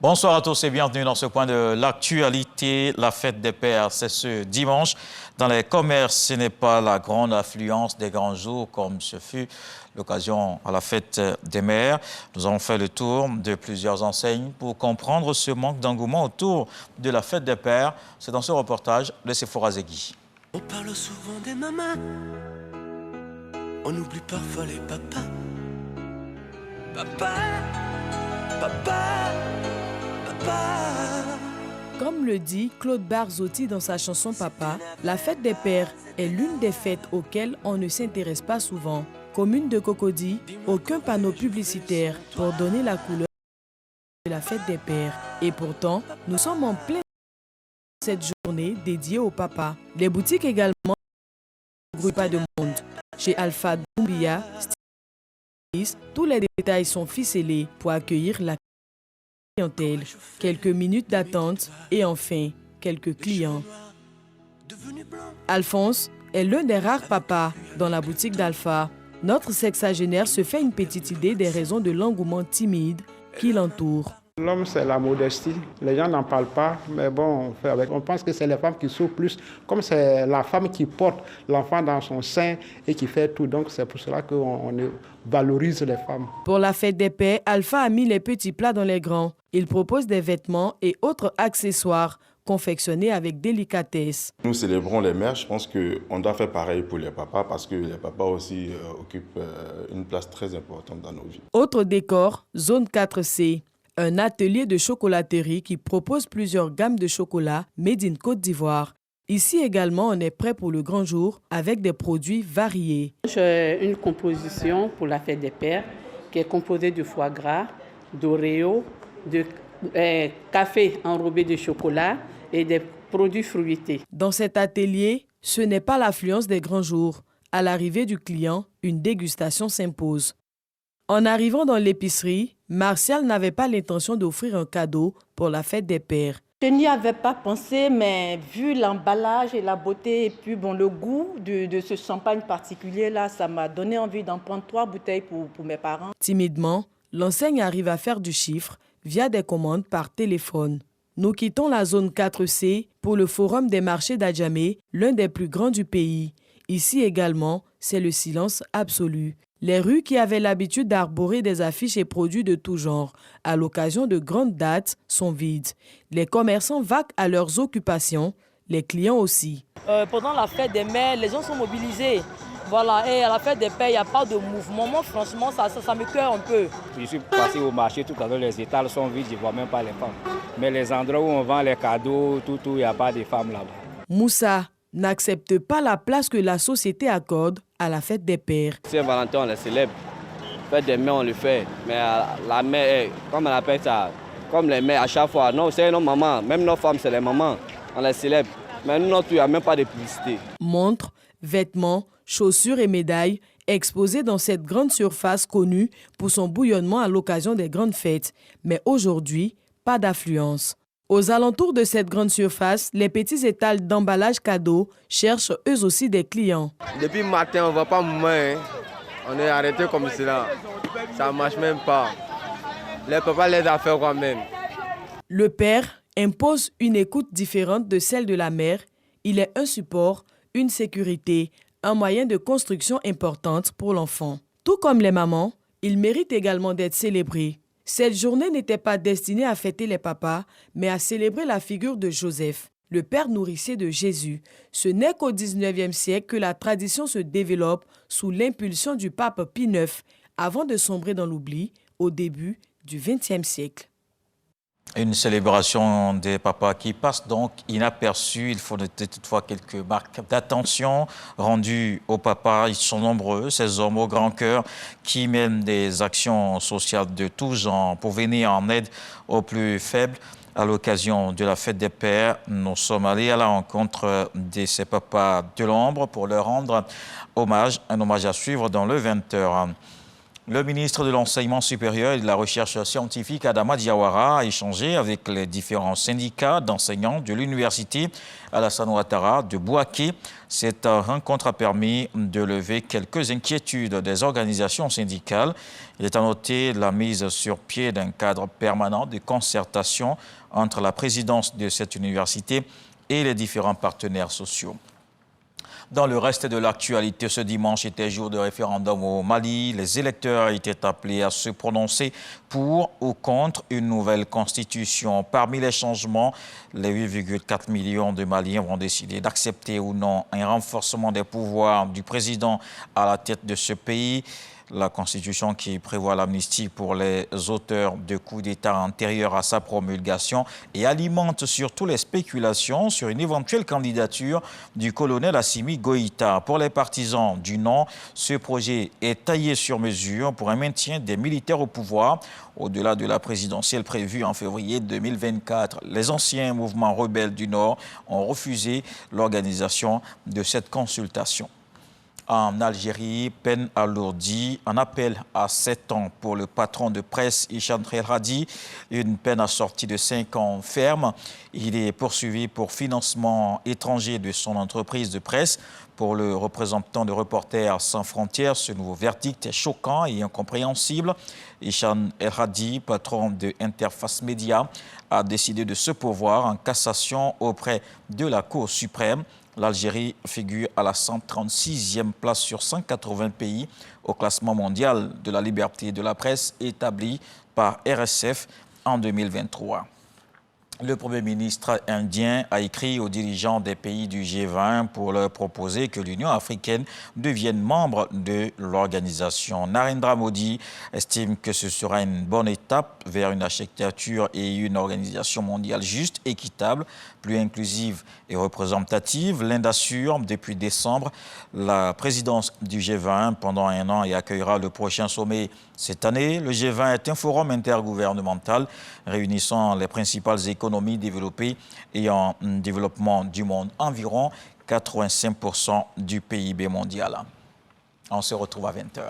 Bonsoir à tous et bienvenue dans ce point de l'actualité. La fête des pères, c'est ce dimanche. Dans les commerces, ce n'est pas la grande affluence des grands jours comme ce fut l'occasion à la fête des mères. Nous avons fait le tour de plusieurs enseignes pour comprendre ce manque d'engouement autour de la fête des pères. C'est dans ce reportage de Sephora Zegui. On parle souvent des mamans, on oublie parfois les papas. Papa, papa, papa. Comme le dit Claude Barzotti dans sa chanson Papa, la fête des pères est l'une des fêtes auxquelles on ne s'intéresse pas souvent. Commune de Cocody, aucun panneau publicitaire pour donner la couleur de la fête des pères. Et pourtant, nous sommes en plein cette journée dédiée au papa. Les boutiques également ne regroupent pas de monde. Chez Alpha Doumbia, tous les détails sont ficelés pour accueillir la clientèle. Quelques minutes d'attente et enfin quelques clients. Alphonse est l'un des rares papas dans la boutique d'Alpha. Notre sexagénaire se fait une petite idée des raisons de l'engouement timide qui l'entoure. L'homme, c'est la modestie. Les gens n'en parlent pas, mais bon, on fait avec. On pense que c'est les femmes qui souffrent plus. Comme c'est la femme qui porte l'enfant dans son sein et qui fait tout. Donc, c'est pour cela qu'on valorise les femmes. Pour la fête des pères, Alpha a mis les petits plats dans les grands. Il propose des vêtements et autres accessoires confectionnés avec délicatesse. Nous célébrons les mères. Je pense qu'on doit faire pareil pour les papas parce que les papas aussi occupent une place très importante dans nos vies. Autre décor, zone 4C. Un atelier de chocolaterie qui propose plusieurs gammes de chocolat made in Côte d'Ivoire. Ici également, on est prêt pour le grand jour avec des produits variés. J'ai une composition pour la fête des pères qui est composée de foie gras, d'oreo, de café enrobé de chocolat et des produits fruités. Dans cet atelier, ce n'est pas l'affluence des grands jours. À l'arrivée du client, une dégustation s'impose. En arrivant dans l'épicerie, Martial n'avait pas l'intention d'offrir un cadeau pour la fête des pères. Je n'y avais pas pensé, mais vu l'emballage et la beauté et puis bon, le goût de ce champagne particulier-là, ça m'a donné envie d'en prendre 3 bouteilles pour mes parents. Timidement, l'enseigne arrive à faire du chiffre via des commandes par téléphone. Nous quittons la zone 4C pour le Forum des marchés d'Adjamé, l'un des plus grands du pays. Ici également, c'est le silence absolu. Les rues qui avaient l'habitude d'arborer des affiches et produits de tout genre à l'occasion de grandes dates sont vides. Les commerçants vaquent à leurs occupations, les clients aussi. Pendant la fête des mères, les gens sont mobilisés. Voilà, et à la fête des pères, il n'y a pas de mouvement. Moi, franchement, ça me cœur un peu. Je suis passé au marché tout à l'heure, les étals sont vides, je ne vois même pas les femmes. Mais les endroits où on vend les cadeaux, il n'y a pas de femmes là-bas. Moussa n'accepte pas la place que la société accorde à la fête des pères. Saint-Valentin, on les célèbre. Fête des mères, on le fait. Mais la mère, comme elle appelle ça, comme les mères à chaque fois. Non, c'est nos mamans, même nos femmes, c'est les mamans. On les célèbre. Mais nous, il n'y a même pas de publicité. Montres, vêtements, chaussures et médailles exposés dans cette grande surface connue pour son bouillonnement à l'occasion des grandes fêtes. Mais aujourd'hui, pas d'affluence. Aux alentours de cette grande surface, les petits étals d'emballage cadeaux cherchent eux aussi des clients. Depuis le matin, on ne voit pas moins. On est arrêté comme cela. Ça ne marche même pas. Les papas les a fait quand même. Le père impose une écoute différente de celle de la mère. Il est un support, une sécurité, un moyen de construction importante pour l'enfant. Tout comme les mamans, il mérite également d'être célébré. Cette journée n'était pas destinée à fêter les papas, mais à célébrer la figure de Joseph, le père nourricier de Jésus. Ce n'est qu'au XIXe siècle que la tradition se développe sous l'impulsion du pape Pie IX, avant de sombrer dans l'oubli au début du XXe siècle. Une célébration des papas qui passe donc inaperçue. Il faut noter toutefois quelques marques d'attention rendues aux papas. Ils sont nombreux, ces hommes au grand cœur qui mènent des actions sociales de tout genre pour venir en aide aux plus faibles. À l'occasion de la fête des pères, nous sommes allés à la rencontre de ces papas de l'ombre pour leur rendre hommage, un hommage à suivre dans le 20h. Le ministre de l'Enseignement supérieur et de la Recherche scientifique, Adama Diawara, a échangé avec les différents syndicats d'enseignants de l'université Alassane Ouattara de Bouaké. Cette rencontre a permis de lever quelques inquiétudes des organisations syndicales. Il est à noter la mise sur pied d'un cadre permanent de concertation entre la présidence de cette université et les différents partenaires sociaux. Dans le reste de l'actualité, ce dimanche était jour de référendum au Mali. Les électeurs étaient appelés à se prononcer pour ou contre une nouvelle constitution. Parmi les changements, les 8,4 millions de Maliens vont décider d'accepter ou non un renforcement des pouvoirs du président à la tête de ce pays. La Constitution qui prévoit l'amnistie pour les auteurs de coups d'État antérieurs à sa promulgation et alimente surtout les spéculations sur une éventuelle candidature du colonel Assimi Goïta. Pour les partisans du non, ce projet est taillé sur mesure pour un maintien des militaires au pouvoir au-delà de la présidentielle prévue en février 2024. Les anciens mouvements rebelles du Nord ont refusé l'organisation de cette consultation. En Algérie, peine alourdie, un appel à 7 ans pour le patron de presse Hicham El Hadi, une peine assortie de 5 ans ferme. Il est poursuivi pour financement étranger de son entreprise de presse. Pour le représentant de Reporters sans frontières, ce nouveau verdict est choquant et incompréhensible. Hicham El Hadi, patron de Interface Média, a décidé de se pourvoir en cassation auprès de la Cour suprême. L'Algérie figure à la 136e place sur 180 pays au classement mondial de la liberté de la presse établi par RSF en 2023. Le Premier ministre indien a écrit aux dirigeants des pays du G20 pour leur proposer que l'Union africaine devienne membre de l'organisation. Narendra Modi estime que ce sera une bonne étape vers une architecture et une organisation mondiale juste, équitable, plus inclusive et représentative. L'Inde assure depuis décembre la présidence du G20 pendant un an et accueillera le prochain sommet cette année. Le G20 est un forum intergouvernemental réunissant les principales économies développées et en développement du monde, environ 85% du PIB mondial. On se retrouve à 20h.